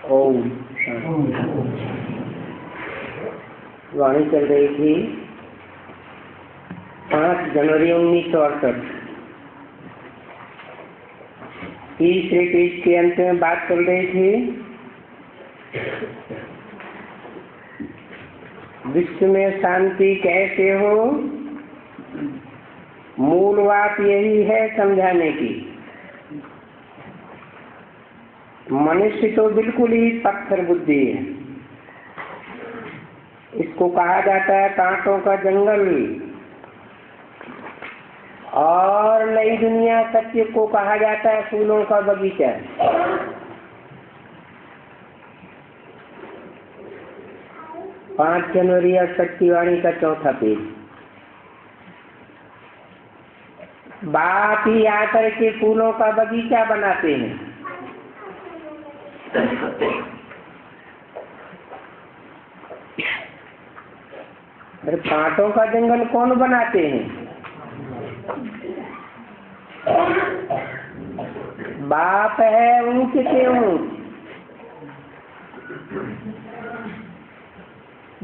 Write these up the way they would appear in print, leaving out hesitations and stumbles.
ओम। वाणी चल रही थी 5 जनवरी 1968। तीसरे पेज के अंत में बात चल रही थी विश्व में शांति कैसे हो। मूल बात यही है समझाने की। मनुष्य तो बिल्कुल ही पत्थर बुद्धि है। इसको कहा जाता है कांटों का जंगल, और नई दुनिया सत्य को कहा जाता है फूलों का बगीचा। पाँच जनवरी 68 वाणी का चौथा पेज। बाप ही आकर के फूलों का बगीचा बनाते हैं। अरे कांटों का जंगल कौन बनाते हैं? बाप है ऊंच के ऊंच।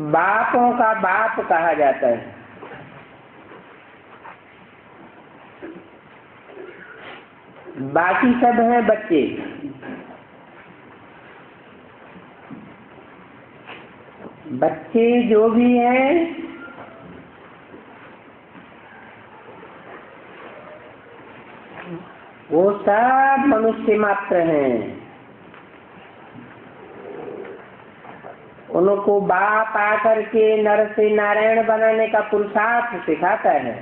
बापों का बाप कहा जाता है। बाकी सब हैं बच्चे। बच्चे जो भी हैं वो सब मनुष्य मात्र हैं। उनको बाप आकर के नर से नारायण बनाने का पुरुषार्थ सिखाता है।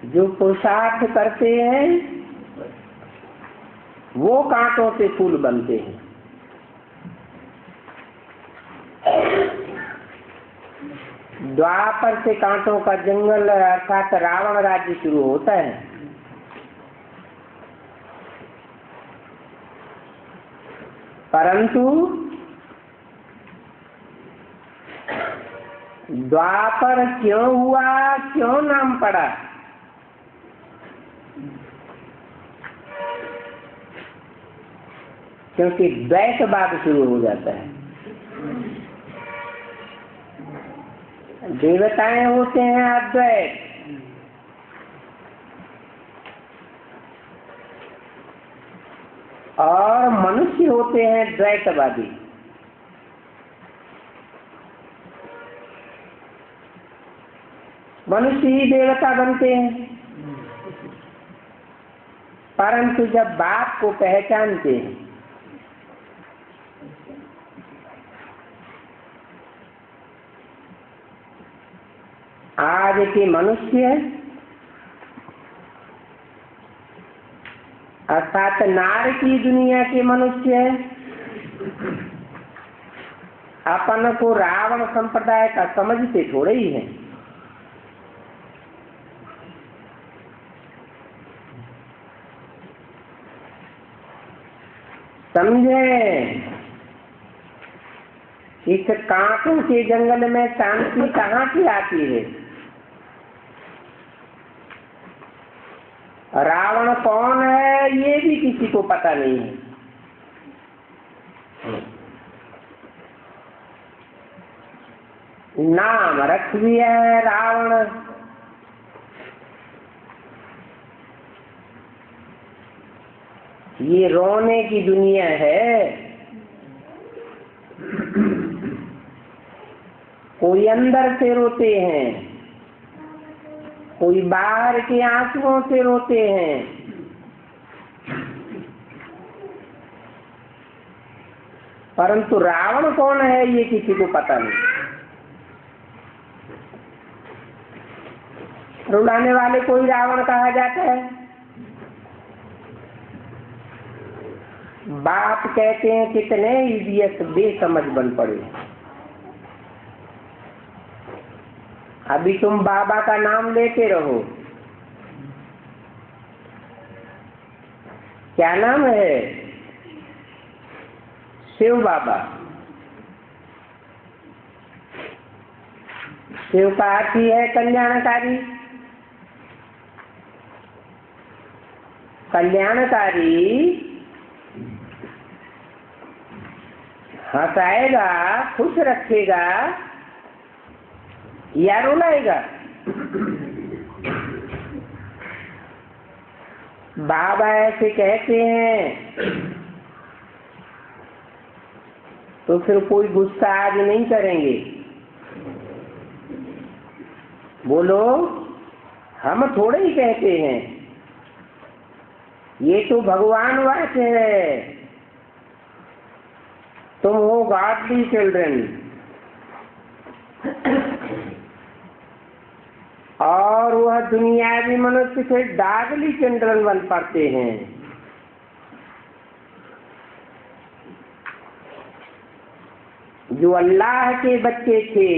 जो पुरुषार्थ करते हैं वो कांटों से फूल बनते हैं। द्वापर से कांटों का जंगल अर्थात रावण राज्य शुरू होता है। परंतु द्वापर क्यों हुआ, क्यों नाम पड़ा? क्योंकि द्वैतवाद शुरू हो जाता है। देवताएं होते हैं अद्वैत, और मनुष्य होते हैं द्वैतवादी। मनुष्य ही देवता बनते हैं। परंतु जब बाप को पहचानते हैं, आज के मनुष्य अर्थात नार की दुनिया के मनुष्य अपन को रावण संप्रदाय का समझते थोड़े ही है। समझे इस कांटों के जंगल में शांति कहाँ की आती है? रावण कौन है ये भी किसी को पता नहीं है। नाम रख दिया है रावण। ये रोने की दुनिया है। कोई अंदर से रोते हैं, कोई बाहर के आंसुओं से रोते हैं। परंतु रावण कौन है ये किसी को पता नहीं। रुलाने वाले को ही रावण कहा जाता है। बाप कहते हैं कितने इडियट बेसमझ बन पड़े। अभी तुम बाबा का नाम लेते रहो। क्या नाम है? शिव बाबा। शिव का अर्थ ही है कल्याणकारी। कल्याणकारी हंसाएगा, खुश रखेगा या रुलाएगा? बाबा ऐसे कहते हैं तो फिर कोई गुस्सा आज नहीं करेंगे। बोलो, हम थोड़े ही कहते हैं, ये तो भगवान वाक्य है। तुम हो गॉडली चिल्ड्रन, और वह दुनियावी मनुष्य से डागली चिल्ड्रन बन पड़ते हैं। जो अल्लाह के बच्चे थे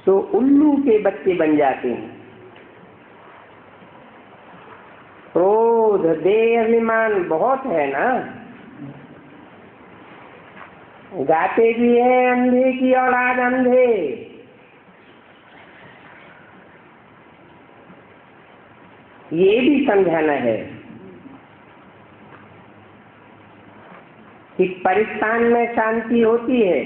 तो उल्लू के बच्चे बन जाते हैं। क्रोध, देह, अभिमान बहुत है ना। गाते भी हैं अंधे की औलाद अंधे। ये भी समझाना है कि परिस्तान में शांति होती है।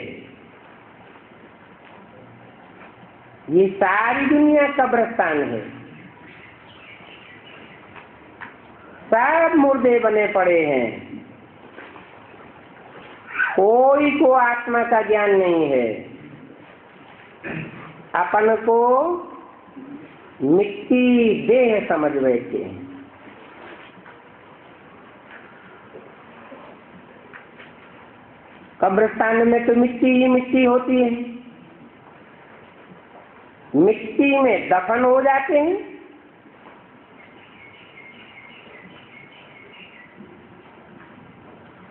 ये सारी दुनिया कब्रिस्तान है, सब मुर्दे बने पड़े हैं। कोई को आत्मा का ज्ञान नहीं है। अपन को मिट्टी देह समझ बैठे हैं। कब्रिस्तान में तो मिट्टी ही मिट्टी होती है, मिट्टी में दफन हो जाते हैं।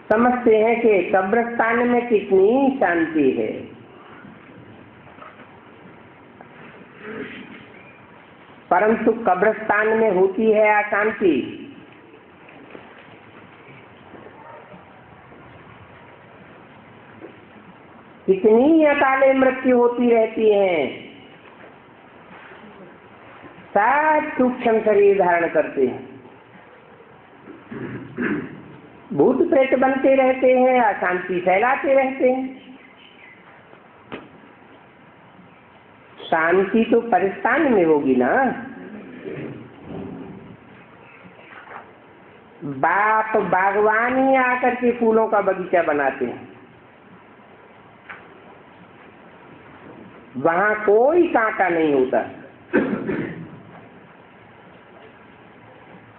समझते हैं कि कब्रिस्तान में कितनी शांति है। परंतु कब्रिस्तान में होती है अशांति। कितनी अकाले मृत्यु होती रहती है। सब सूक्ष्म शरीर धारण करते हैं, भूत प्रेत बनते रहते हैं, अशांति फैलाते रहते हैं। शांति तो परिस्तान में होगी ना। बाप बागवानी आकर के फूलों का बगीचा बनाते हैं, वहां कोई कांटा नहीं होता।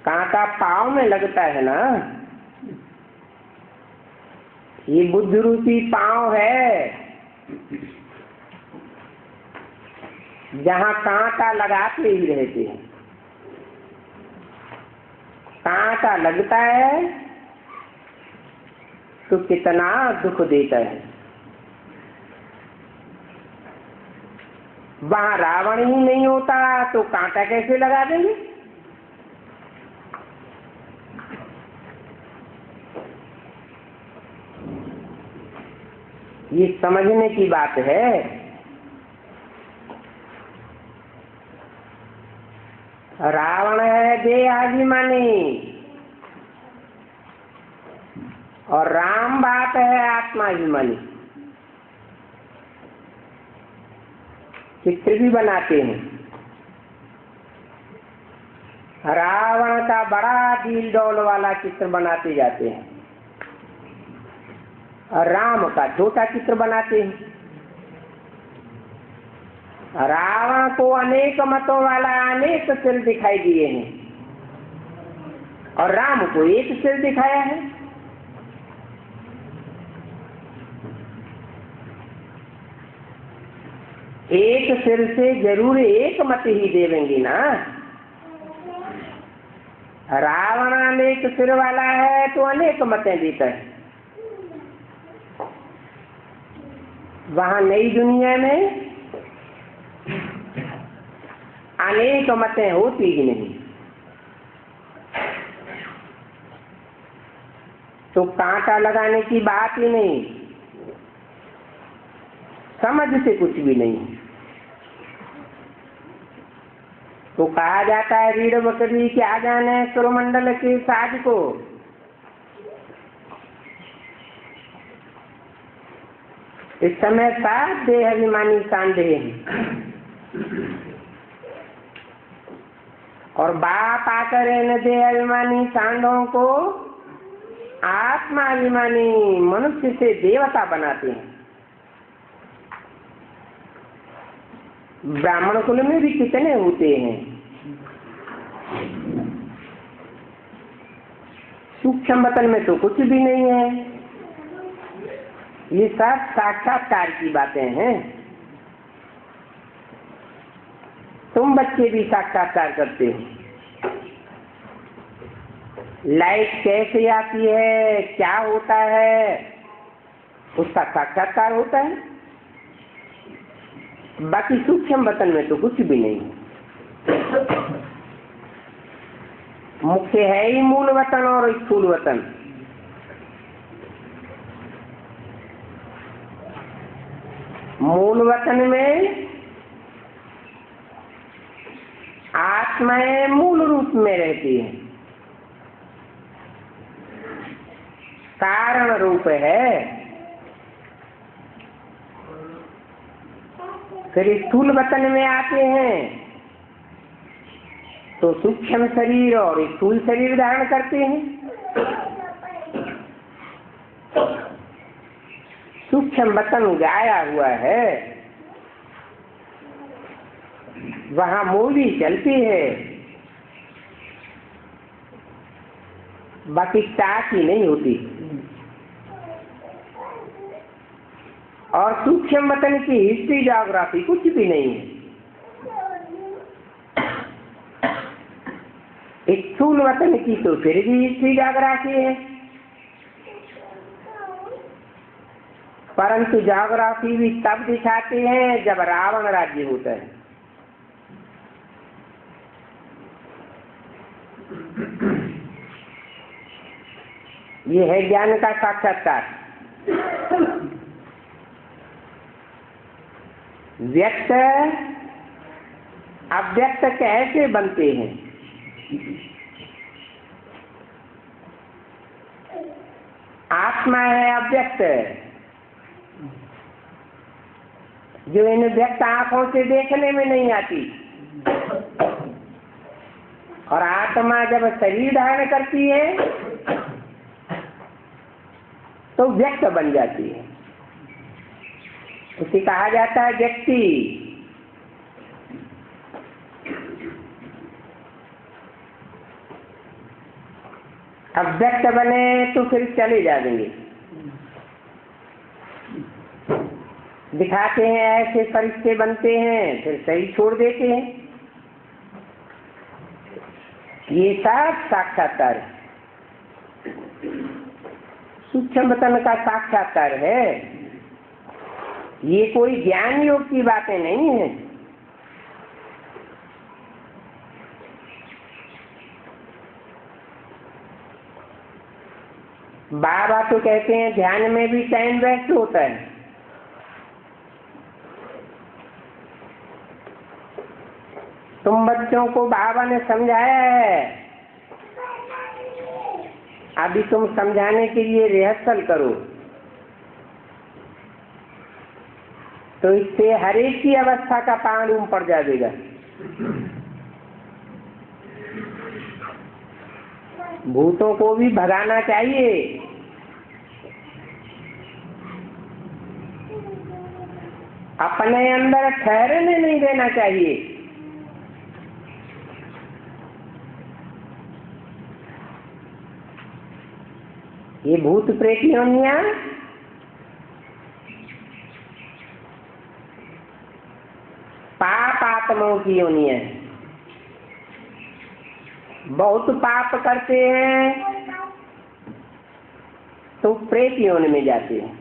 कांटा पाँव में लगता है ना। ये बुद्ध रूपी पाँव है, जहाँ कांटा लगाते ही रहते हैं। कांटा लगता है तो कितना दुख देता है। वहां रावण ही नहीं होता तो कांटा कैसे लगा देंगे? ये समझने की बात है। रावण है देहाभिमानी और राम बाप है आत्माभिमानी। चित्र भी बनाते हैं। रावण का बड़ा दिल डौल वाला चित्र बनाते जाते हैं और राम का छोटा चित्र बनाते हैं। रावण को अनेक मतों वाला अनेक सिर दिखाई दिए हैं और राम को एक सिर दिखाया है। एक सिर से जरूर एक मत ही देवेंगे ना। रावण अनेक सिर वाला है तो अनेक मतें देता है। वहां नई दुनिया में अनेक मतें होती ही नहीं। तो कांटा लगाने की बात ही नहीं, समझ से कुछ भी नहीं। तो कहा जाता है रीढ़ बकरी के आजान है सुरमंडल के साज को। इस समय 7 देह अभिमानी सांधे हैं और बाप आकर इन देह अभिमानी सांधों को आत्मा अभिमानी मनुष्य से देवता बनाते हैं। ब्राह्मण कुल में भी कितने होते हैं। सूक्ष्म वतन में तो कुछ भी नहीं है। ये सब साक्षात्कार की बातें हैं। तुम बच्चे भी साक्षात्कार करते हो। लाइट कैसे आती है, क्या होता है, उसका साक्षात्कार होता है। बाकी सूक्ष्म वतन में तो कुछ भी नहीं। मुख्य है ही मूल वतन और स्थूल वतन। मूल वतन में आत्माएं मूल रूप में रहती है, कारण रूप है। फिर स्थूल वतन में आते हैं तो सूक्ष्म शरीर और स्थूल शरीर धारण करते हैं। सूक्ष्म वतन गाया हुआ है, वहां मूली चलती है, बाकी टाकी नहीं होती। और सूक्ष्म वतन की हिस्ट्री ज्योग्राफी कुछ भी नहीं है। स्थूल वतन की तो फिर भी हिस्ट्री ज्योग्राफी है, परंतु ज्योग्राफी भी तब दिखाते हैं जब रावण राज्य होता है। ये है ज्ञान का साक्षात्कार। व्यक्त अव्यक्त कैसे बनते हैं? आत्मा है अव्यक्त, जो इन व्यक्त आंखों से देखने में नहीं आती। और आत्मा जब शरीर धारण करती है तो व्यक्त बन जाती है। उसे कहा जाता है व्यक्ति। अब व्यक्त बने तो फिर चले जाएंगे। दिखाते हैं ऐसे फरिश्ते बनते हैं, फिर सही छोड़ देते हैं। ये सब साक्षात्कार है, सूक्ष्म वतन का साक्षात्कार है। ये कोई ज्ञान योग की बातें नहीं है। बाबा तो कहते हैं ध्यान में भी टाइम वेस्ट होता है। तुम बच्चों को बाबा ने समझाया है, अभी तुम समझाने के लिए रिहर्सल करो, तो इससे हर एक की अवस्था का मालूम पड़ जाएगा। भूतों को भी भगाना चाहिए, अपने अंदर ठहरने नहीं देना चाहिए। ये भूत प्रेत योनियां पाप आत्माओं की योनियां हैं। बहुत पाप करते हैं तो प्रेत योनि में जाते हैं,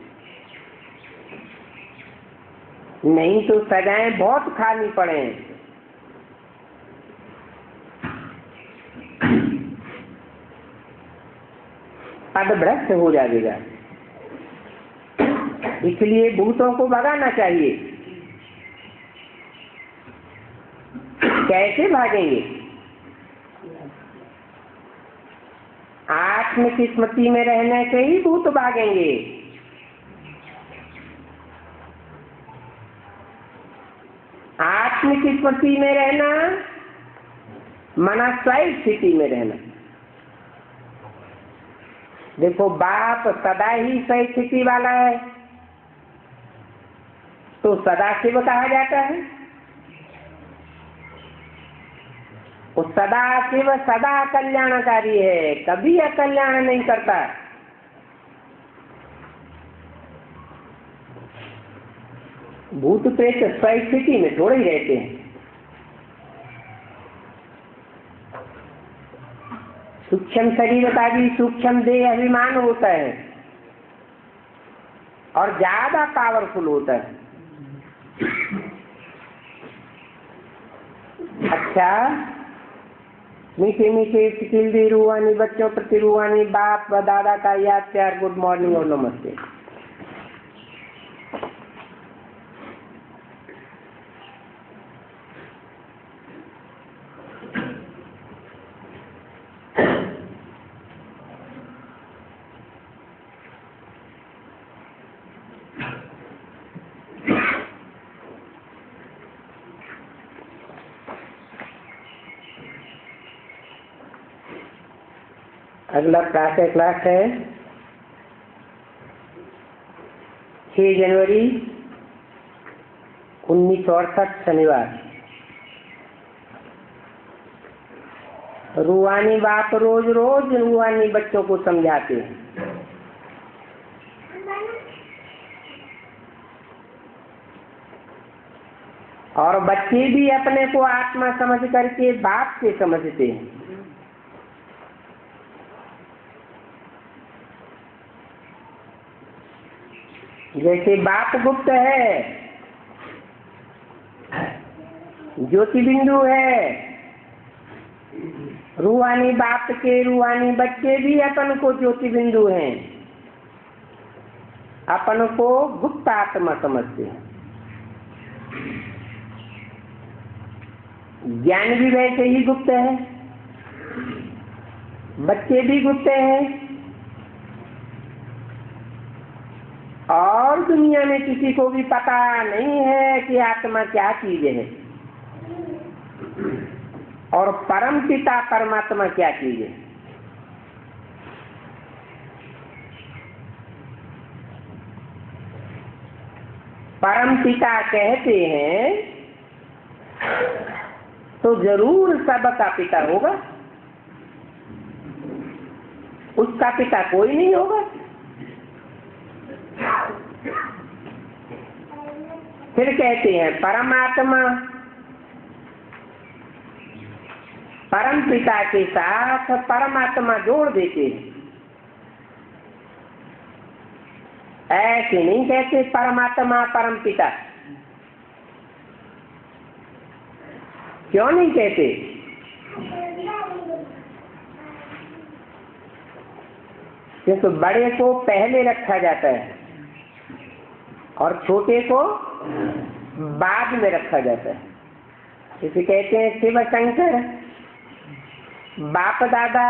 नहीं तो सजाएं बहुत खानी पड़े। पदभ्रष्ट हो जाएगा। इसलिए भूतों को भगाना चाहिए। कैसे भागेंगे? आत्म की स्मृति में रहने से ही भूत भागेंगे। आत्म की स्मृति में रहना मना स्वयं स्थिति में रहना। देखो, बाप सदा ही स्वयं स्थिति वाला है तो सदाशिव कहा जाता है। वो सदाशिव सदा कल्याणकारी है, कभी अकल्याण नहीं करता। भूत प्रेत स्वयं स्थिति में थोड़े ही रहते हैं। सूक्ष्म शरीर का भी सूक्ष्म देह अभिमान होता है और ज्यादा पावरफुल होता है। अच्छा, मीठे मीठे सिकिल्दी रूहानी बच्चों प्रति रूहानी बाप व दादा का याद प्यार, गुड मॉर्निंग और नमस्ते। अगला क्लास है 6 जनवरी 1968 शनिवार। रूहानी बाप रोज रोज रूहानी बच्चों को समझाते हैं। और बच्चे भी अपने को आत्मा समझ करके बाप से समझते हैं। जैसे बाप गुप्त है, ज्योति बिंदु है, रूहानी बाप के रूहानी बच्चे भी अपन को ज्योति बिंदु हैं, अपन को गुप्त आत्मा समझते हैं। ज्ञान भी वैसे ही गुप्त है, बच्चे भी गुप्त हैं और दुनिया में किसी को भी पता नहीं है कि आत्मा क्या चीज है और परम पिता परमात्मा क्या चीज है। परम पिता कहते हैं तो जरूर सबका पिता होगा, उसका पिता कोई नहीं होगा। फिर कहते हैं परमात्मा परम पिता के साथ परमात्मा जोड़ देते हैं। ऐसे नहीं कहते परमात्मा परम पिता। क्यों नहीं कहते? क्योंकि बड़े को पहले रखा जाता है और छोटे को बाद में रखा जाता है। इसे कहते हैं शिव शंकर बाप दादा।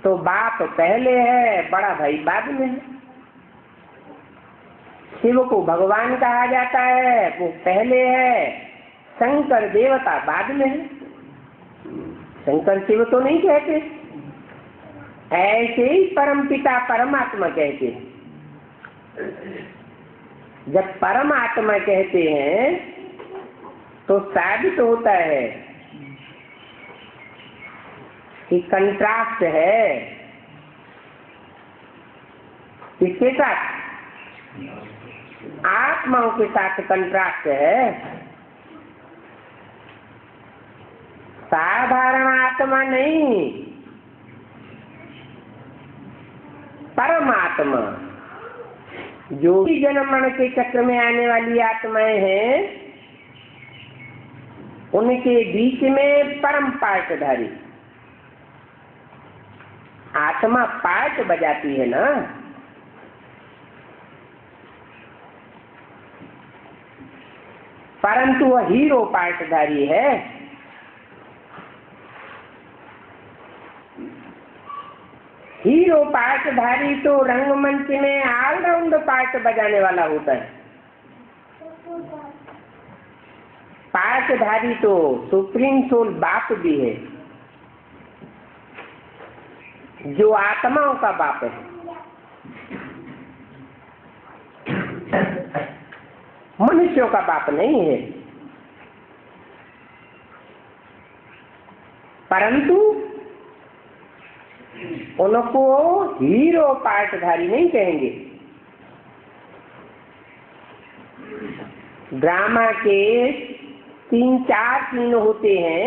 तो बाप पहले है, बड़ा भाई बाद में है। शिव को भगवान कहा जाता है, वो पहले है। शंकर देवता बाद में है। शंकर शिव तो नहीं कहते, ऐसे ही परम पिता परमात्मा कहते हैं। जब परमात्मा कहते हैं तो साबित होता है कि कंट्रास्ट है किसके साथ? आत्माओं के साथ कंट्रास्ट है। साधारण आत्मा नहीं, परमात्मा। जो भी जन्म मरण के चक्र में आने वाली आत्माएं हैं, उनके बीच में परम पार्टधारी आत्मा पार्ट बजाती है ना। परंतु वह हीरो पार्टधारी है। हीरो पार्टधारी तो रंगमंच में ऑलराउंड पार्ट बजाने वाला होता है। पार्टधारी तो सुप्रीम सोल बाप भी है, जो आत्माओं का बाप है। मनुष्यों का बाप नहीं है, परंतु उनको हीरो पार्टधारी नहीं कहेंगे। ड्रामा के 3-4 सीन होते हैं,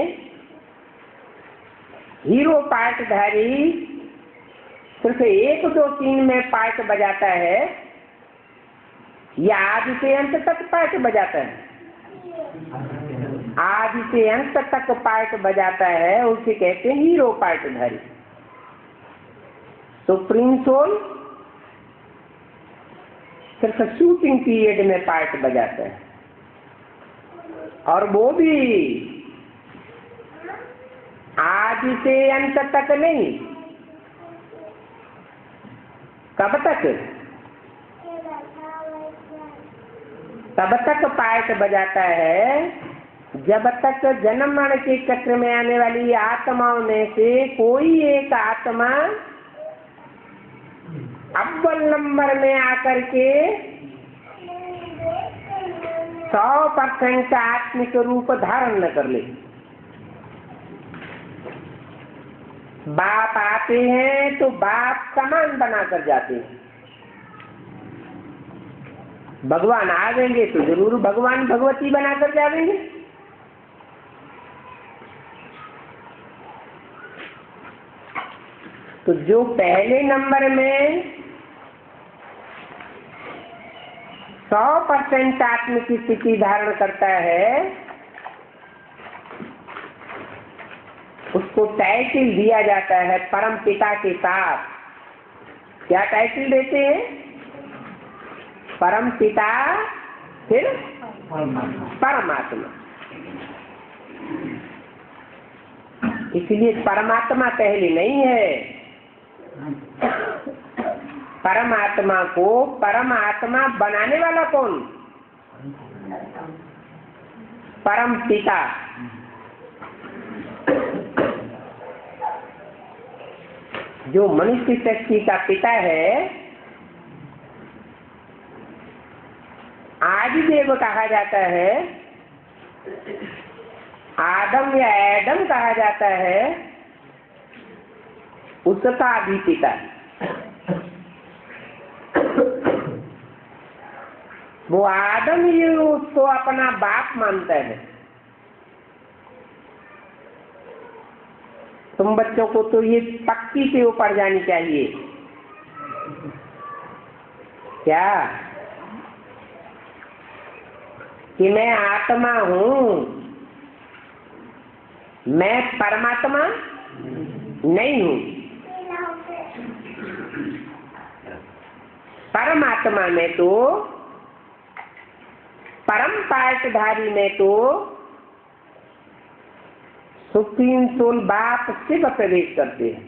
हीरो पार्टधारी सिर्फ 1-2 सीन में पार्ट बजाता है या आदि से अंत तक पार्ट बजाता है। आदि से अंत तक पार्ट बजाता है, उसे कहते हैं हीरो पार्टधारी। सुप्रीम सोल सिर्फ शूटिंग पीरियड में पार्ट बजाता है, और वो भी आदि से अंत तक नहीं। कब तक? तब तक पार्ट बजाता है जब तक जन्म मरण के चक्र में आने वाली आत्माओं में से कोई एक आत्मा अव्वल नंबर में आकर के 100% आत्मिक रूप धारण न कर ले। बाप आते हैं तो बाप समान बनाकर जाते हैं। भगवान आ जाएंगे तो जरूर भगवान भगवती बनाकर जाएंगे। तो जो पहले नंबर में 100% आत्मिक की स्थिति धारण करता है, उसको टाइटल दिया जाता है परम पिता के साथ। क्या टाइटल देते हैं? परम पिता, फिर परमात्मा। इसलिए परमात्मा पहले नहीं है। परमात्मा को परमात्मा बनाने वाला कौन? परम पिता। जो मनुष्य शक्ति का पिता है, आदिदेव कहा जाता है, आदम या एडम कहा जाता है, उसका भी पिता। वो आदम ही उसको अपना बाप मानता है। तुम बच्चों को तो ये पक्की के ऊपर जानी चाहिए। क्या? कि मैं आत्मा हूं, मैं परमात्मा नहीं हूं। परमात्मा में तो, परम पार्टधारी में तो सुप्रीम सोल बाप शिव प्रवेश करते हैं।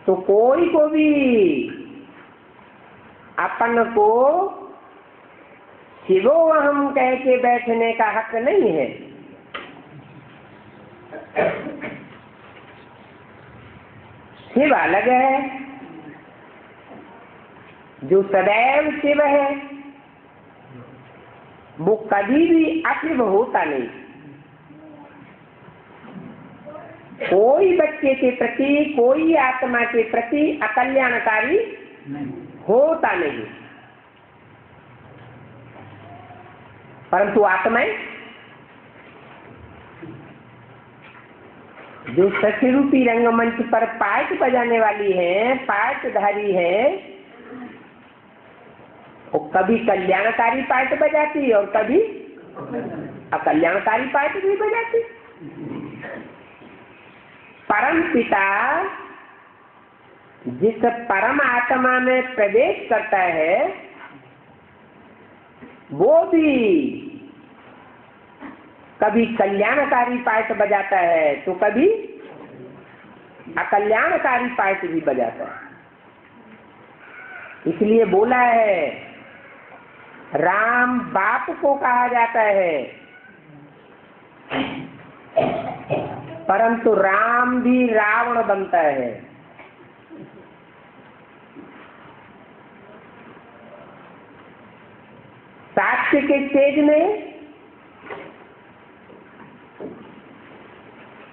तो कोई को भी अपन को शिवो हम कह के बैठने का हक नहीं है। शिव अलग है, जो सदैव शिव है, वो कभी भी अशिव होता नहीं। कोई बच्चे के प्रति, कोई आत्मा के प्रति अकल्याणकारी होता नहीं। परंतु आत्माएं जो सत्य रूपी रंगमंच पर पार्ट बजाने वाली हैं, पार्टधारी हैं, वो कभी कल्याणकारी पार्ट बजाती और कभी अकल्याणकारी पार्ट भी बजाती। परम पिता जिस परम आत्मा में प्रवेश करता है, वो भी कभी कल्याणकारी पार्ट बजाता है तो कभी अकल्याणकारी पार्ट भी बजाता है। इसलिए बोला है राम बाप को कहा जाता है, परंतु राम भी रावण बनता है। साक्ष्य के स्टेज में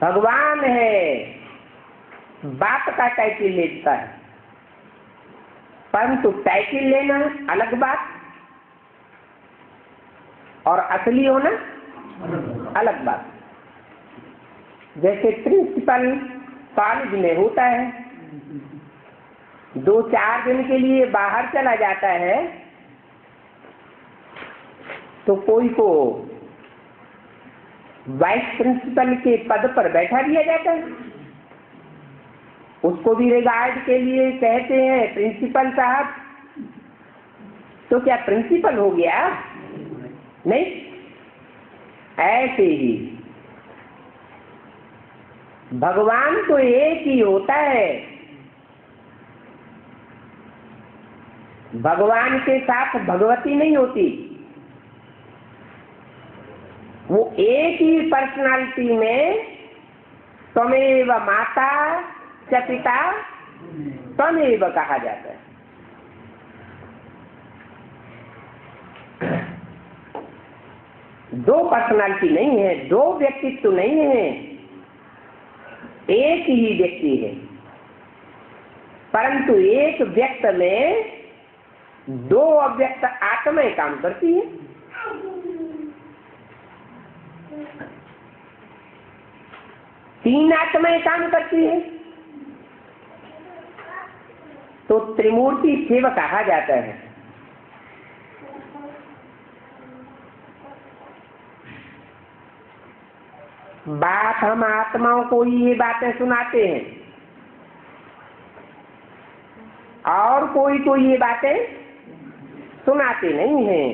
भगवान है, बाप का टाइटल लेता है, परंतु टाइटल लेना अलग बात और असली होना अलग बात। जैसे प्रिंसिपल कॉलेज में होता है, 2-4 दिन के लिए बाहर चला जाता है तो कोई को वाइस प्रिंसिपल के पद पर बैठा दिया जाता है, उसको भी रिगार्ड के लिए कहते हैं प्रिंसिपल साहब, तो क्या प्रिंसिपल हो गया? नहीं। ऐसे ही भगवान तो एक ही होता है, भगवान के साथ भगवती नहीं होती। वो एक ही पर्सनालिटी में त्वमेव माता च पिता त्वमेव कहा जाता है। दो पर्सनालिटी नहीं है, दो व्यक्तित्व नहीं है, एक ही व्यक्ति है, परंतु एक व्यक्त में 2 अव्यक्त आत्माएं काम करती है। तीन आत्माएं काम करती है तो त्रिमूर्ति शिव कहा जाता है। बात हम आत्माओं को ही ये बातें सुनाते हैं और कोई को ये बातें सुनाते नहीं हैं।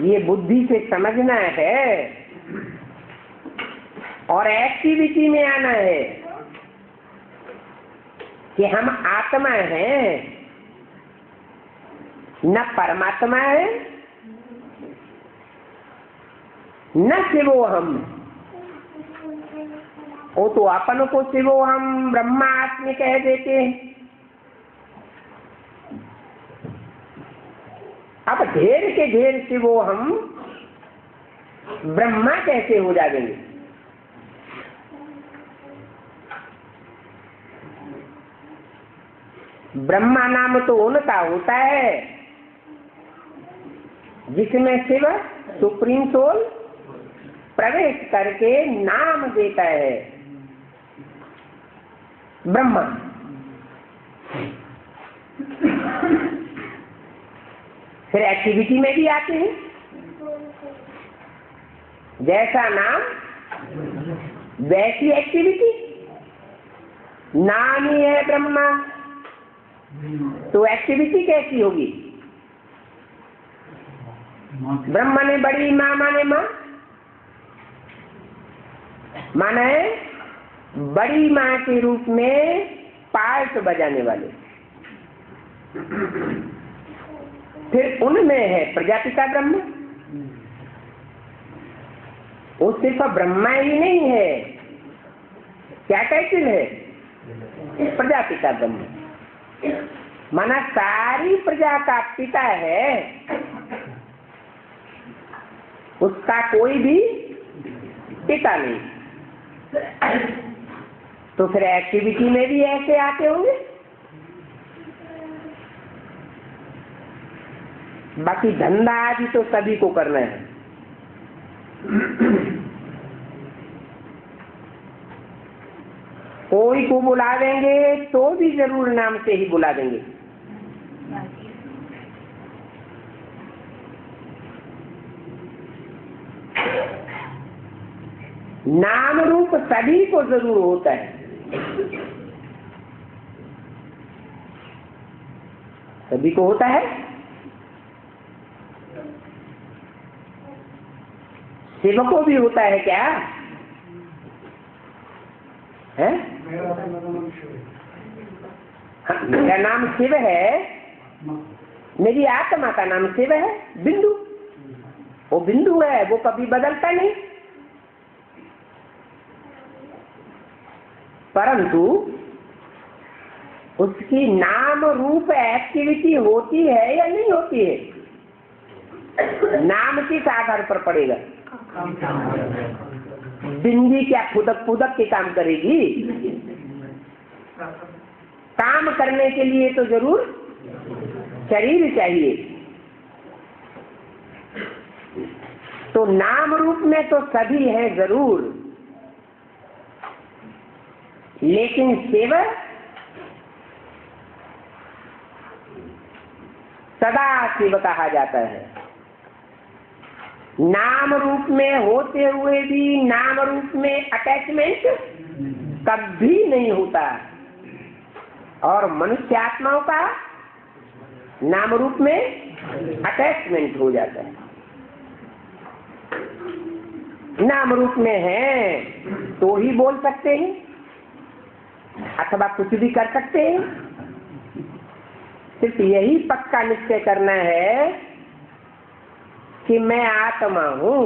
ये बुद्धि से समझना है और एक्टिविटी में आना है कि हम आत्मा हैं, न परमात्मा है न शिवो हम। वो तो अपन को शिवो हम ब्रह्मास्मि कह देते हैं। अब ढेर के ढेर शिवो हम ब्रह्मा कैसे हो जाएंगे? ब्रह्मा नाम तो उनका होता है जिसमें शिव सुप्रीम सोल प्रवेश करके नाम देता है ब्रह्मा। फिर एक्टिविटी में भी आते हैं, जैसा नाम वैसी एक्टिविटी। नाम ही है ब्रह्मा तो एक्टिविटी कैसी होगी? ब्रह्मा ने बड़ी माँ माने माँ माने बड़ी माँ के रूप में पार्ट बजाने वाले। फिर उनमें है प्रजापिता ब्रह्मा। वो सिर्फ ब्रह्मा ही नहीं है, क्या टाइटल है? प्रजापिता ब्रह्मा, माना सारी प्रजा का पिता है, उसका कोई भी पिता नहीं। तो फिर एक्टिविटी में भी ऐसे आते होंगे। बाकी धंधा आदि तो सभी को करना है। कोई को बुला देंगे तो भी जरूर नाम से ही बुला देंगे। नाम रूप सभी को जरूर होता है, सभी को होता है। शिव को भी होता है क्या है? हाँ, मेरा नाम शिव है, मेरी आत्मा का नाम शिव है, बिंदु। वो बिंदु है, वो कभी बदलता नहीं। परंतु उसकी नाम रूप एक्टिविटी होती है या नहीं होती है? नाम किस आधार पर पड़ेगा? बिंदी क्या फुदक फुदक के काम करेगी? काम करने के लिए तो जरूर शरीर चाहिए। तो नाम रूप में तो सभी है जरूर, लेकिन शिव सदा शिव कहा जाता है। नाम रूप में होते हुए भी नाम रूप में अटैचमेंट कभी नहीं होता, और मनुष्य आत्माओं का नाम रूप में अटैचमेंट हो जाता है। नाम रूप में है तो ही बोल सकते हैं अथवा कुछ भी कर सकते हैं। सिर्फ यही पक्का निश्चय करना है कि मैं आत्मा हूँ।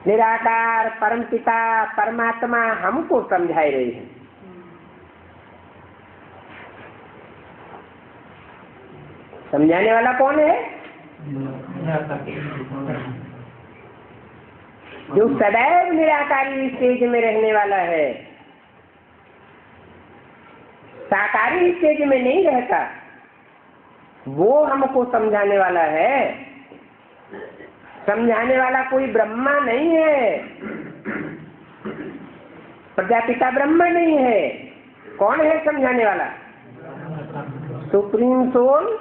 निराकार परमपिता परमात्मा हमको समझाए रहे हैं। समझाने वाला कौन है? जो सदैव निराकारी स्टेज में रहने वाला है, साकारी स्टेज में नहीं रहता, वो हमको समझाने वाला है। समझाने वाला कोई ब्रह्मा नहीं है, प्रजापिता ब्रह्मा नहीं है। कौन है समझाने वाला? सुप्रीम सोल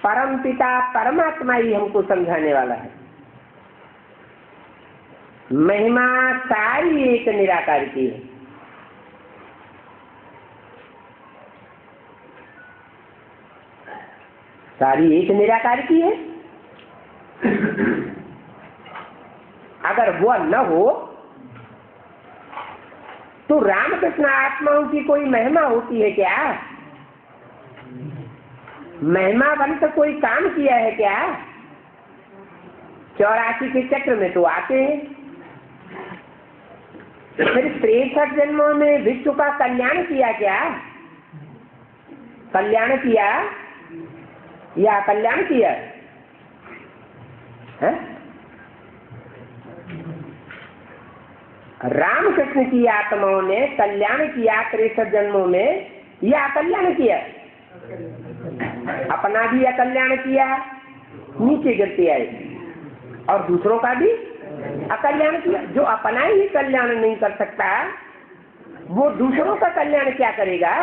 परम पिता परमात्मा ही हमको समझाने वाला है। महिमा सारी एक निराकार की है। सारी एक निराकार की है। अगर वो न हो तो रामकृष्ण आत्माओं की कोई महिमा होती है क्या? महिमा बन तो कोई काम किया है क्या? 84 के चक्र में तो आते हैं, फिर 63 जन्मों में विश्व का कल्याण किया क्या? कल्याण किया या कल्याण किया है? रामकृष्ण की आत्माओं ने कल्याण किया 63 जन्मों में या कल्याण किया? अपना भी अकल्याण किया, नीचे गिरते आए, और दूसरों का भी अकल्याण किया। जो अपना ही कल्याण नहीं कर सकता, वो दूसरों का कल्याण क्या करेगा?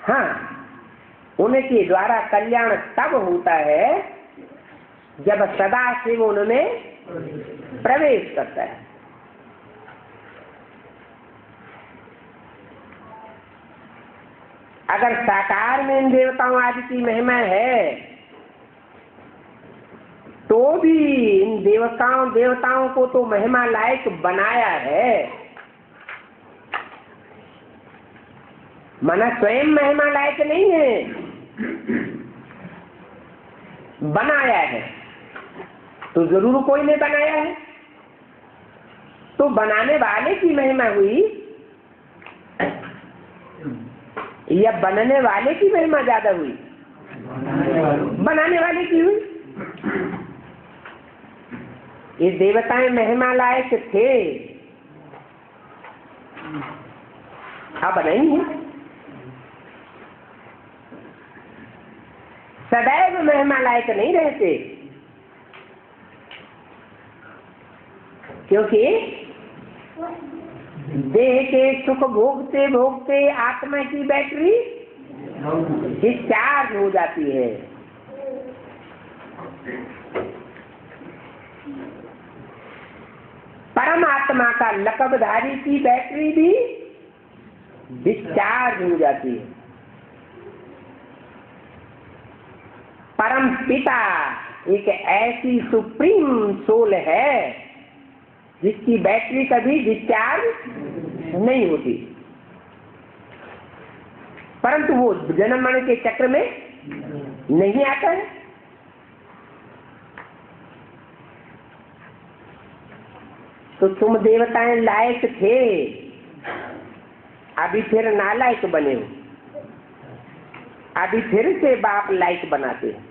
हाँ, उनके द्वारा कल्याण तब होता है जब सदा शिव उनमें प्रवेश करता है। अगर साकार में इन देवताओं आदि की महिमा है, तो भी इन देवताओं को तो महिमा लायक बनाया है। माना स्वयं महिमा लायक नहीं है, बनाया है। तो जरूर कोई ने बनाया है, तो बनाने वाले की महिमा हुई या बनने वाले की महिमा ज्यादा हुई? बनाने वाले की हुई। ये देवताएं महिमा लायक थे, अब नहीं है। सदैव महिमा लायक नहीं रहते, क्योंकि देह के सुख भोगते भोगते आत्मा की बैटरी डिस्चार्ज हो जाती है। परमात्मा का लकबधारी की बैटरी भी डिस्चार्ज हो जाती है। परम पिता एक ऐसी सुप्रीम सोल है जिसकी बैटरी कभी डिस्चार्ज नहीं होती, परंतु वो जन्म मरण के चक्र में नहीं आता है। तो तुम देवताएं लायक थे, अभी फिर नालायक बने हो, अभी फिर से बाप लायक बनाते हैं।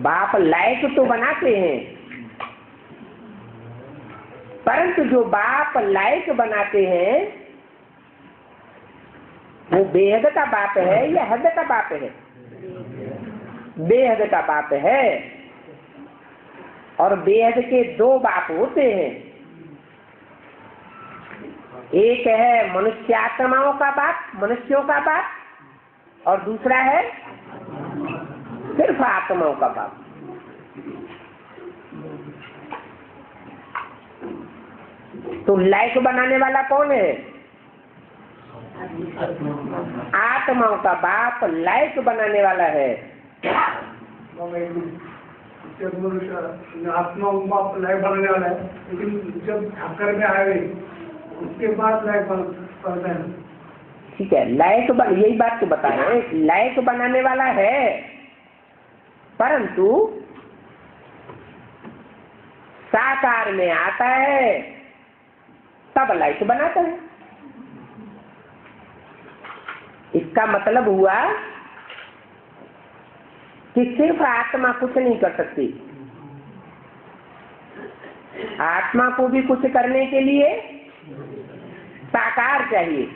बाप लायक तो बनाते हैं, परंतु जो बाप लायक बनाते हैं वो बेहद का बाप है या हद का बाप है? बेहद का बाप है। और बेहद के दो बाप होते हैं, एक है मनुष्यात्माओं का बाप, मनुष्यों का बाप, और दूसरा है सिर्फ आत्माओं का बाप। तो लायक बनाने वाला कौन है? आत्माओं का बाप लायक बनाने वाला है। आत्माओं का बाप लायक बनाने वाला है, लेकिन जब ठाकर में आए उसके बाद लायक बनता है। ठीक है, यही बात तो बता रहे हैं, लायक बनाने वाला है, परंतु साकार में आता है तब लायक बनाता है। इसका मतलब हुआ कि सिर्फ आत्मा कुछ नहीं कर सकती, आत्मा को भी कुछ करने के लिए साकार चाहिए,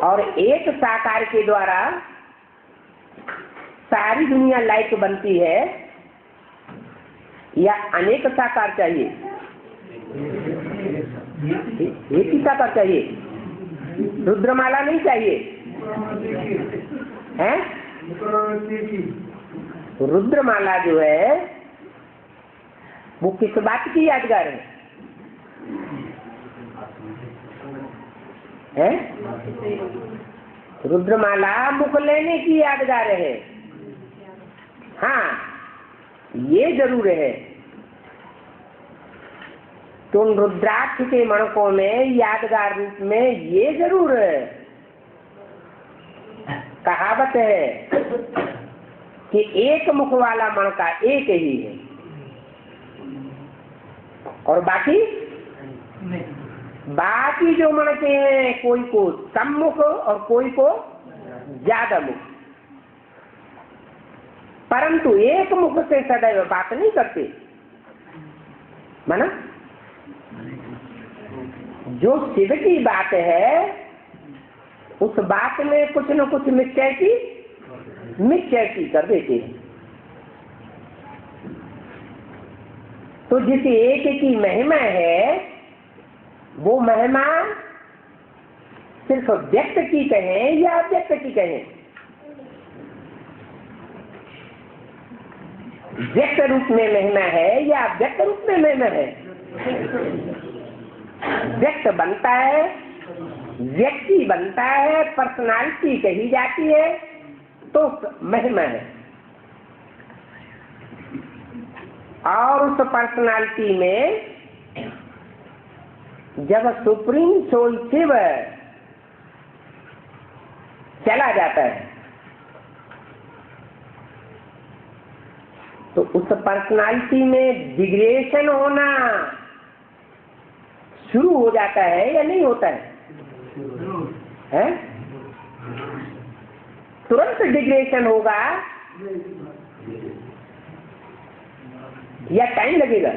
और एक साकार के द्वारा सारी दुनिया लायक बनती है या अनेक साकार चाहिए? एक ही साकार चाहिए, रुद्रमाला नहीं चाहिए है? रुद्रमाला जो है वो किस बात की यादगार है? रुद्रमाला मुख लेने की यादगार है। हाँ, ये जरूर है तो उन रुद्राक्ष के मणकों में यादगार रूप में ये जरूर कहावत है कि एक मुख वाला मणका एक ही है और बाकी जो मणके हैं कोई को कम मुख और कोई को ज्यादा मुख, परंतु एक मुख से सदैव बात नहीं करते। माना जो शिव की बात है उस बात में कुछ न कुछ निश्चय की कर देते हैं। तो जिस एक की महिमा है वो महिमा सिर्फ व्यक्त की कहें या अव्यक्त की कहें? व्यक्त रूप में महिमा है या अव्यक्त रूप में महिमा है? व्यक्त बनता है, व्यक्ति बनता है, पर्सनालिटी कही जाती है तो महिमा है, और उस पर्सनालिटी में जब सुप्रीम सोल शिव चला जाता है तो उस पर्सनालिटी में डिग्रेडेशन होना शुरू हो जाता है या नहीं होता है? तुरंत डिग्रेडेशन होगा या टाइम लगेगा?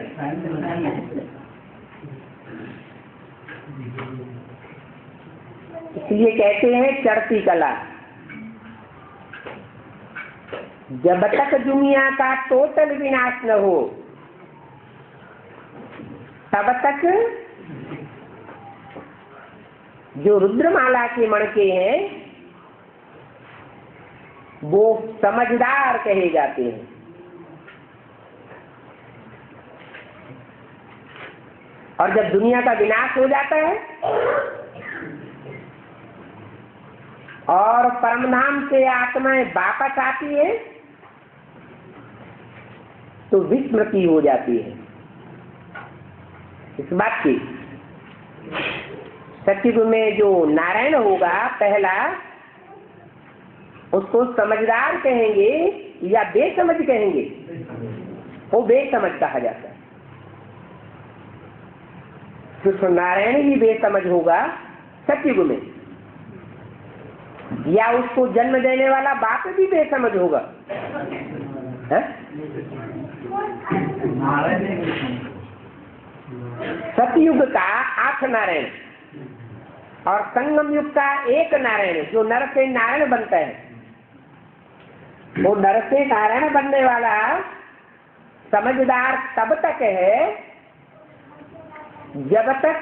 इसलिए कहते हैं चढ़ती कला, जब तक दुनिया का टोटल विनाश न हो तब तक जो रुद्रमाला के मणके हैं वो समझदार कहे जाते हैं, और जब दुनिया का विनाश हो जाता है और परमधाम से आत्माएं वापस आती है तो विस्मृति हो जाती है इस बात की। सतयुग में जो नारायण होगा पहला, उसको समझदार कहेंगे या बेसमझ कहेंगे? वो बेसमझ कहा जाता है। तो नारायण ही बेसमझ होगा सतयुग में, या उसको जन्म देने वाला बाप भी बेसमझ होगा? सतयुग का 8 नारायण और संगम युग का 1 नारायण, जो नर से नारायण बनता है, वो नर से नारायण बनने वाला समझदार तब तक है जब तक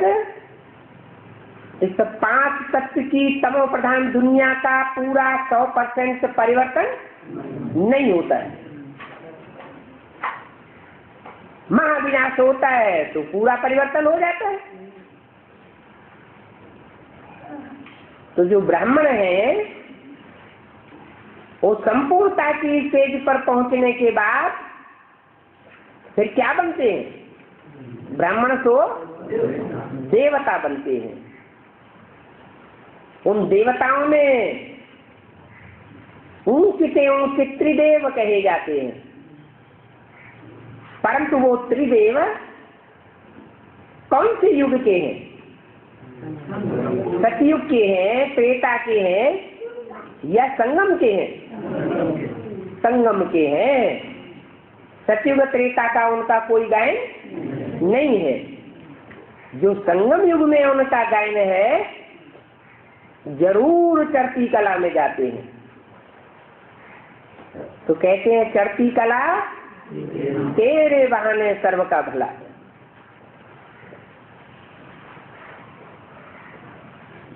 इस 5 तत्व की तमो प्रधान दुनिया का पूरा 100% परिवर्तन नहीं होता है। महाविनाश होता है तो पूरा परिवर्तन हो जाता है। तो जो ब्राह्मण है वो संपूर्णता की स्टेज पर पहुंचने के बाद फिर क्या बनते हैं? ब्राह्मण तो देवता बनते हैं। उन देवताओं में ऊंच से ऊंच त्रिदेव कहे जाते हैं, परंतु वो त्रिदेव कौन से युग के हैं? सतयुग के हैं, त्रेता के हैं या संगम के हैं? संगम के हैं। सतयुग त्रेता का उनका कोई गायन नहीं है। जो संगम युग में उनका गायन है, जरूर चढ़ती कला में जाते हैं। तो कहते हैं चढ़ती कला तेरे बहाने सर्व का भला।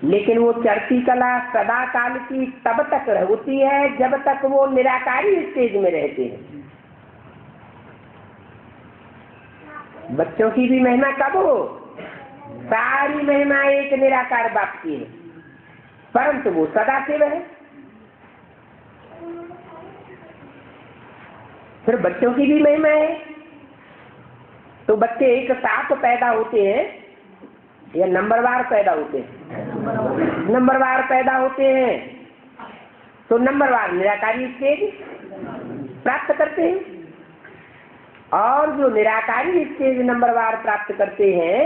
लेकिन वो चढ़ती कला सदा काल की तब तक होती है जब तक वो निराकारी स्टेज में रहते हैं। बच्चों की भी महिमा कब हो? सारी महिमा एक निराकार बाप की है, परंतु वो सदा शिव है। फिर बच्चों की भी महिमा है। तो बच्चे एक साथ पैदा होते हैं या नंबरवार पैदा होते हैं? नंबरवार पैदा होते हैं। तो नंबरवार निराकारी स्टेज प्राप्त करते हैं, और जो निराकारी स्टेज नंबरवार प्राप्त करते हैं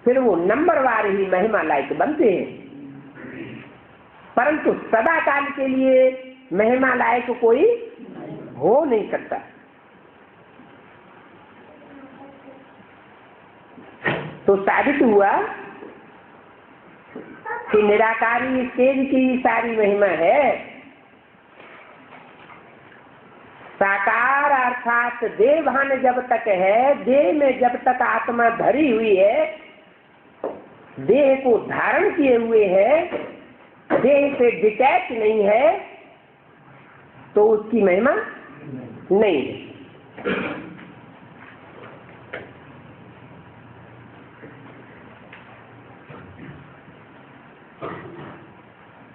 फिर वो नंबरवार ही महिमा लायक बनते हैं। परंतु सदा काल के लिए महिमा लायक कोई हो नहीं सकता। तो साबित हुआ कि निराकारी स्टेज की सारी महिमा है। साकार अर्थात देह भान जब तक है, देह में जब तक आत्मा धरी हुई है, देह को धारण किए हुए है, देह से डिटैच नहीं है, तो उसकी महिमा नहीं है।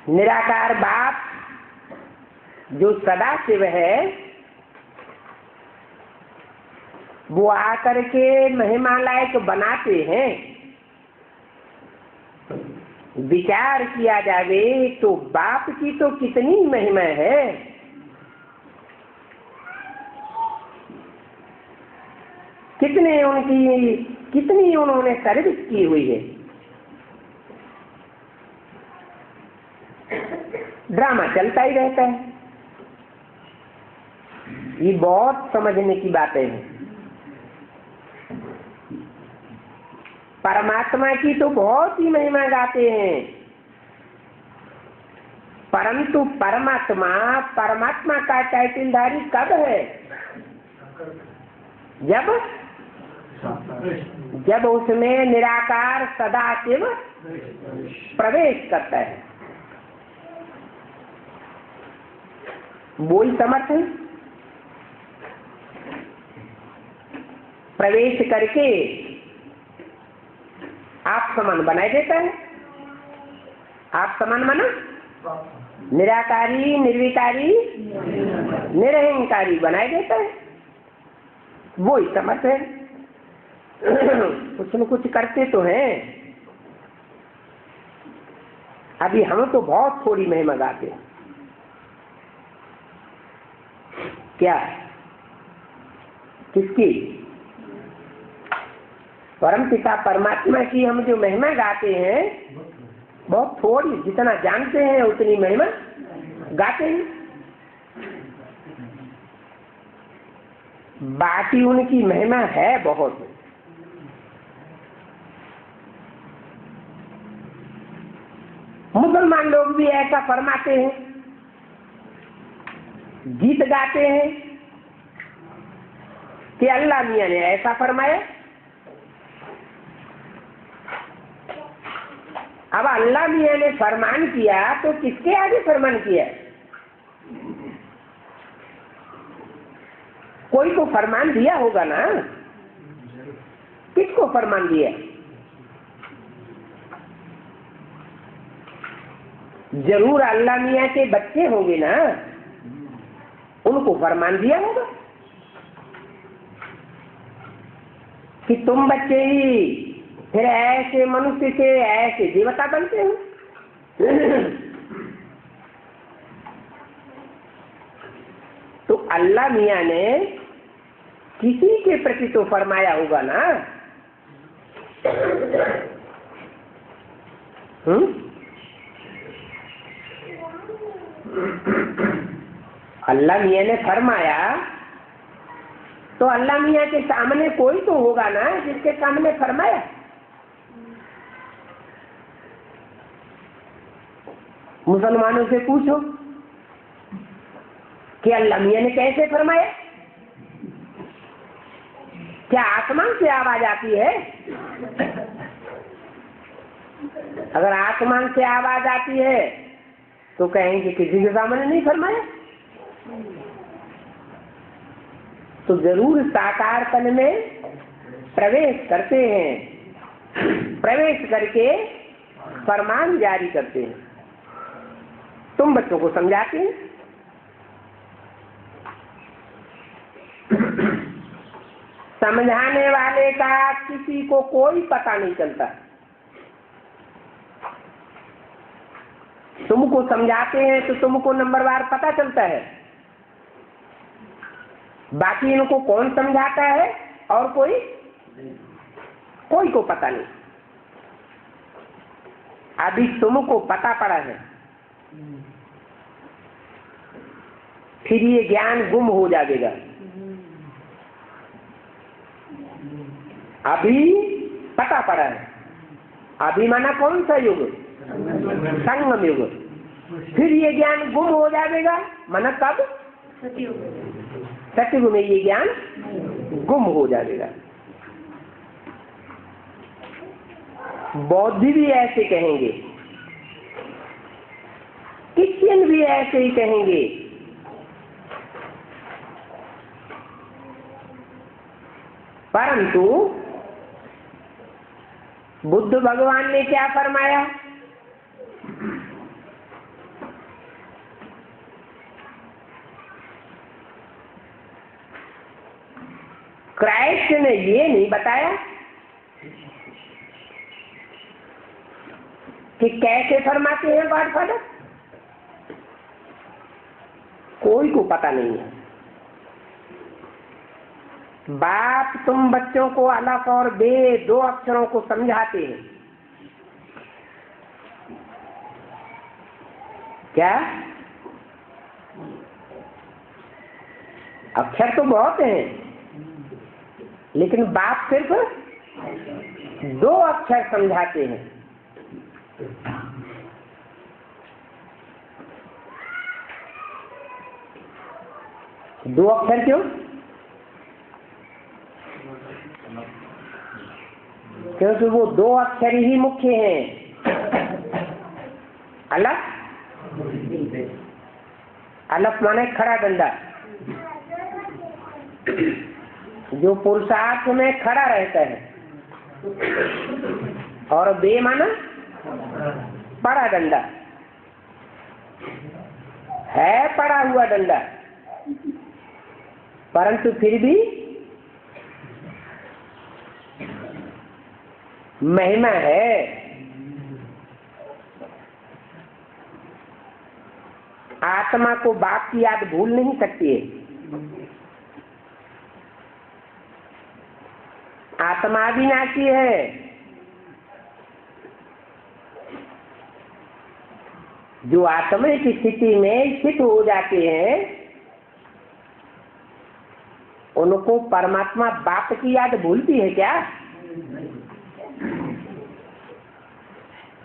निराकार बाप जो सदा शिव है, वो आकर के महिमा लायक बनाते हैं। विचार किया जावे तो बाप की तो कितनी महिमा है। कितनी उन्होंने सर्विस की हुई है। ड्रामा चलता ही रहता है। ये बहुत समझने की बातें हैं। परमात्मा की तो बहुत ही महिमा गाते हैं, परंतु परमात्मा का टाइटलधारी कब है? जब उसमें निराकार सदाशिव प्रवेश करता है, वो ही समर्थ है। प्रवेश करके आप समान बनाए देता है। आप समान माना निराकारी, निर्विकारी, निरहंकारी बनाए देता है। वो ही समर्थ है। कुछ न कुछ करते तो हैं। अभी हम तो बहुत थोड़ी महिमा गाते हैं। क्या? किसकी? परमपिता परमात्मा की हम जो महिमा गाते हैं बहुत थोड़ी, जितना जानते हैं उतनी महिमा गाते हैं। बाकी उनकी महिमा है बहुत। मुसलमान लोग भी ऐसा फरमाते हैं, गीत गाते हैं कि अल्लाह मियां ने ऐसा फरमाया। अब अल्लाह मियां ने फरमान किया तो किसके आगे फरमान किया? कोई तो फरमान दिया होगा ना। किसको फरमान दिया? जरूर अल्लाह मियां के बच्चे होंगे ना, उनको फरमान दिया होगा कि तुम बच्चे ही फिर ऐसे मनुष्य से ऐसे देवता बनते हो। तो अल्लाह मियां ने किसी के प्रति तो फरमाया होगा ना। अल्लाह मियां ने फरमाया तो अल्लाह मियां के सामने कोई तो होगा ना जिसके सामने फरमाया। मुसलमानों से पूछो कि अल्लाह मियां ने कैसे फरमाया। क्या आसमान से आवाज आती है? अगर आसमान से आवाज आती है तो कहेंगे किसी के सामने नहीं फरमाया। तो जरूर साकार तन में प्रवेश करते हैं, प्रवेश करके फरमान जारी करते हैं। तुम बच्चों को समझाते हैं। समझाने वाले का किसी को कोई पता नहीं चलता। तुमको समझाते हैं तो तुमको नंबरवार पता चलता है, बाकी इनको कौन समझाता है और कोई को पता नहीं। अभी तुमको पता पड़ा है, फिर ये ज्ञान गुम हो जाएगा। अभी पता पड़ा है। अभी माना कौन सा युग? संगम युग। फिर ये ज्ञान गुम हो जाएगा, माना कब? सतयुग में ये ज्ञान गुम हो जाएगा। बौद्ध भी ऐसे कहेंगे, क्रिश्चियन भी ऐसे ही कहेंगे। परंतु बुद्ध भगवान ने क्या फरमाया? क्राइस्ट ने ये नहीं बताया कि कैसे फरमाते हैं गॉड फादर। कोई को पता नहीं है। बाप तुम बच्चों को अलफ और बे दो अक्षरों को समझाते हैं। क्या? अक्षर तो बहुत हैं, लेकिन बाप सिर्फ दो अक्षर समझाते हैं। दो अक्षर क्यों? क्योंकि वो दो अक्षर ही मुख्य हैं। अलफ, अलफ माने खड़ा डंडा, जो पुरुषार्थ में खड़ा रहता है, और बे माना बड़ा डंडा। है पड़ा हुआ डंडा, परंतु फिर भी महिमा है। आत्मा को बाप की याद भूल नहीं सकती है। आत्मा अविनाशी है। जो आत्मा की स्थिति में स्थित हो जाते हैं उनको परमात्मा बाप की याद भूलती है क्या?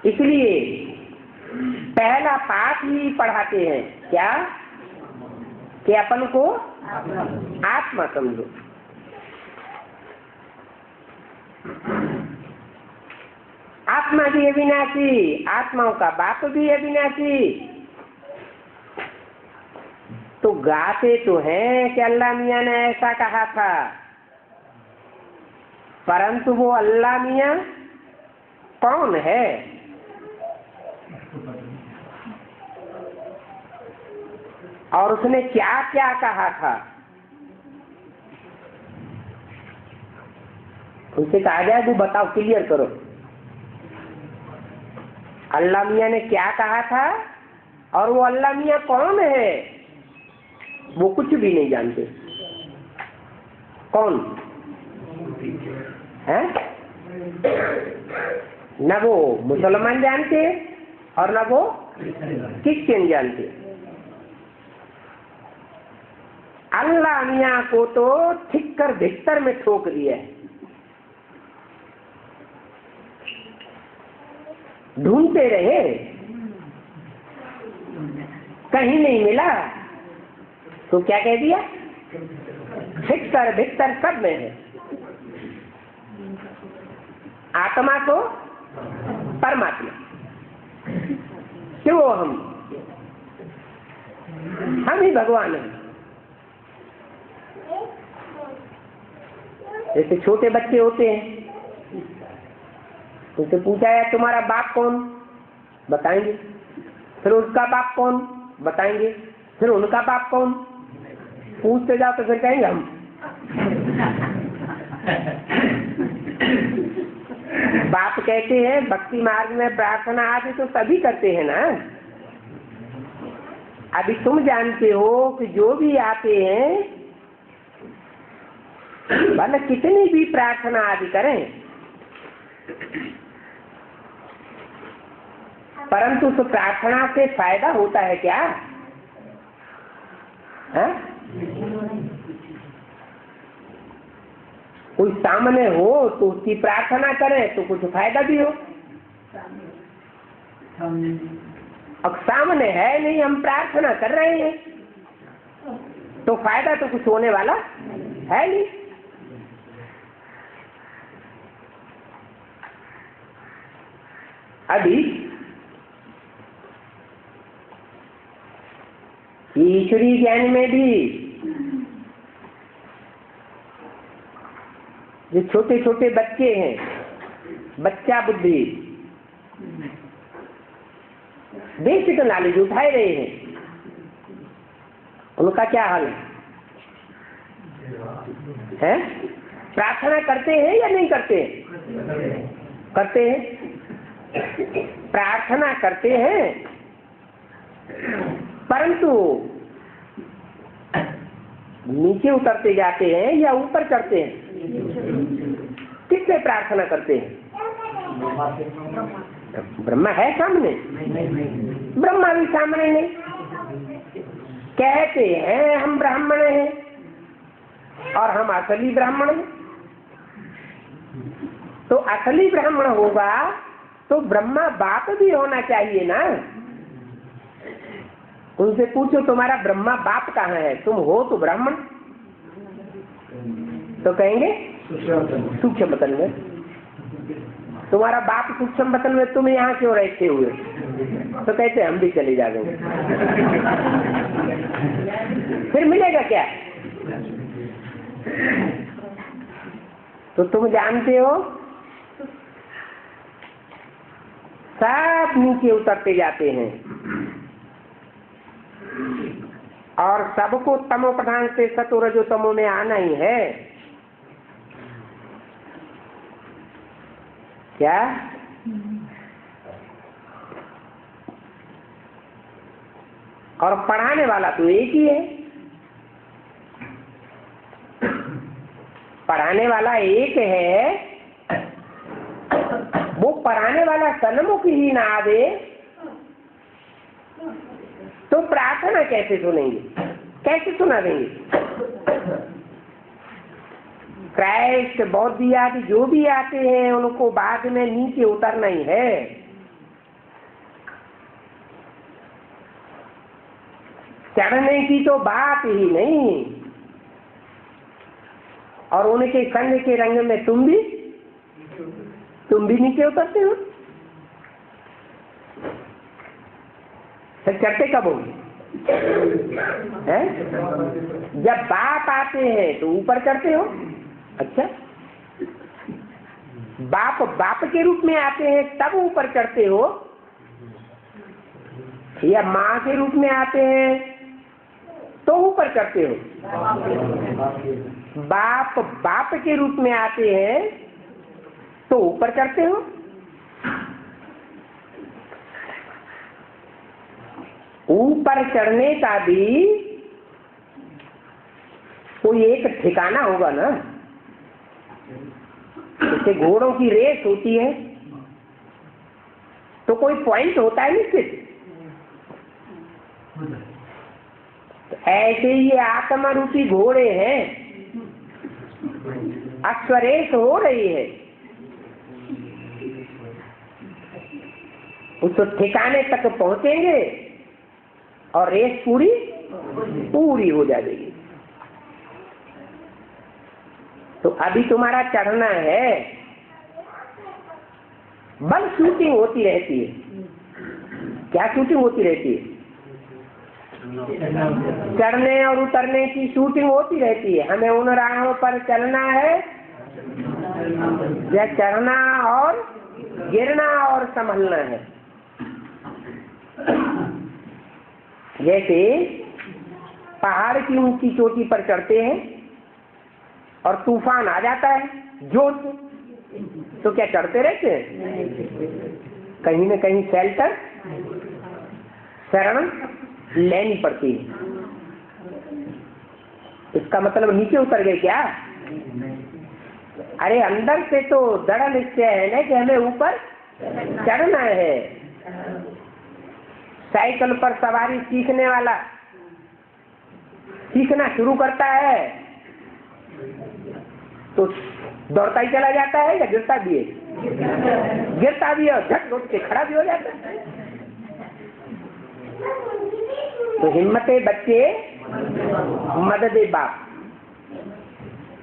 इसलिए पहला पाठ ही पढ़ाते हैं क्या कि अपन को आत्मा समझो। आत्मा भी अविनाशी, आत्माओं का बाप भी अविनाशी। तो गाते तो हैं कि अल्लाह मियां ने ऐसा कहा था, परंतु वो अल्लाह मियां कौन है? और उसने क्या क्या कहा था? उनसे कहा जाए वो बताओ, क्लियर करो। अल्लाह मियां ने क्या कहा था और वो अल्लाह मियां कौन है? वो कुछ भी नहीं जानते। कौन है? न वो मुसलमान जानते और न वो क्रिश्चियन जानते। अल्लाह मियां को तो ठीक कर भीतर में ठोक दिया है। ढूंढते रहे, कहीं नहीं मिला, तो क्या कह दिया? भीतर भीतर सब में है। आत्मा तो परमात्मा, क्यों हम ही भगवान हैं। जैसे छोटे बच्चे होते हैं, उनसे पूछा है तुम्हारा बाप कौन? बताएंगे। फिर उसका बाप कौन? बताएंगे। फिर उनका बाप कौन? पूछते जाओ तो फिर कहेंगे हम। बाप कहते हैं भक्ति मार्ग में प्रार्थना आदि तो सभी करते हैं ना। अभी तुम जानते हो कि जो भी आते हैं भले कितनी भी प्रार्थना आदि करें, परंतु उस प्रार्थना से फायदा होता है क्या? है? कोई सामने हो तो उसकी प्रार्थना करें तो कुछ फायदा भी हो। अब सामने है नहीं, हम प्रार्थना कर रहे हैं तो फायदा तो कुछ होने वाला है नहीं। अभी ईश्वरीय ज्ञान में भी जो छोटे छोटे बच्चे हैं, बच्चा बुद्धि बेसिक नॉलेज उठाए रहे हैं, उनका क्या हाल है? प्रार्थना करते हैं या नहीं करते? करते हैं। प्रार्थना करते हैं, परंतु नीचे उतरते जाते हैं या ऊपर चढ़ते हैं? किससे प्रार्थना करते हैं? ब्रह्मा है सामने? ब्रह्मा भी सामने नहीं। कहते हैं हम ब्राह्मण हैं और हम असली ब्राह्मण हैं। तो असली ब्राह्मण होगा तो ब्रह्मा बाप भी होना चाहिए ना। उनसे पूछो तुम्हारा ब्रह्मा बाप कहाँ है? तुम हो तो ब्राह्मण, तो कहेंगे सूक्ष्म वतन में। तुम्हारा बाप सूक्ष्म वतन में, तुम यहाँ क्यों रहते हुए? तो कहते हम भी चले जाएंगे। फिर मिलेगा क्या? तो तुम जानते हो सब नीचे उतरते जाते हैं। और सबको तमो प्रधान से सतो रजो तमो में आना ही है। क्या? और पढ़ाने वाला तो एक ही है, पढ़ाने वाला एक है। वो पढ़ाने वाला सन्मुख ही ना आवे तो प्रार्थना कैसे सुनेंगे, कैसे सुना देंगे? क्राइस्ट बौद्ध आदि जो भी आते हैं उनको बाद में नीचे उतरना ही है। चढ़ने की तो बात ही नहीं। और उनके संग के रंग में तुम भी नीचे उतरते हो। फिर चढ़ते कब होंगे? जब बाप आते हैं तो ऊपर चढ़ते हो। अच्छा, बाप के रूप में आते हैं तब ऊपर चढ़ते हो, या माँ के रूप में आते हैं तो ऊपर चढ़ते हो? बाप के रूप में आते हैं तो ऊपर चढ़ते हो। ऊपर चढ़ने का भी कोई एक ठिकाना होगा ना। जैसे घोड़ों की रेस होती है तो कोई पॉइंट होता है निश्चित। ऐसे ये आत्मा रूपी घोड़े हैं, अश्वरेश हो रही है, उस ठिकाने तक पहुंचेंगे और रेस पूरी हो जाएगी। तो अभी तुम्हारा चढ़ना है, बस शूटिंग होती रहती है। क्या शूटिंग होती रहती है? चढ़ने और उतरने की शूटिंग होती रहती है। हमें उन राहों पर चलना है या चढ़ना और गिरना और संभलना है। जैसे पहाड़ की ऊंची चोटी पर चढ़ते हैं और तूफान आ जाता है जोर से, तो क्या चढ़ते रहते हैं? कहीं न कहीं शेल्टर, शरण लेनी पड़ती है। इसका मतलब नीचे उतर गए क्या? अरे अंदर से तो दृढ़ निश्चय है ना कि हमें ऊपर चढ़ना है। साइकिल पर सवारी सीखने वाला सीखना शुरू करता है तो दौड़ता ही चला जाता है या गिरता भी है? गिरता भी है और झट उठ के खड़ा भी हो जाता है। तो हिम्मते बच्चे मददे बाप।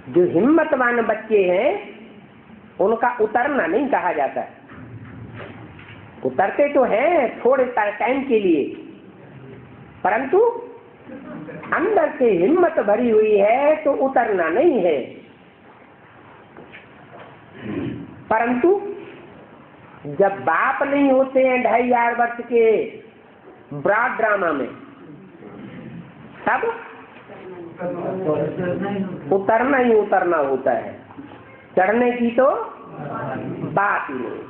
जो हिम्मतवान बच्चे हैं उनका उतरना नहीं कहा जाता। उतरते तो हैं थोड़े टाइम के लिए, परंतु अंदर से हिम्मत भरी हुई है तो उतरना नहीं है। परंतु जब बाप नहीं होते हैं 2.5 वर्ष के ब्रॉड ड्रामा में, तब उतरना ही उतरना होता है। चढ़ने की तो बात ही नहीं।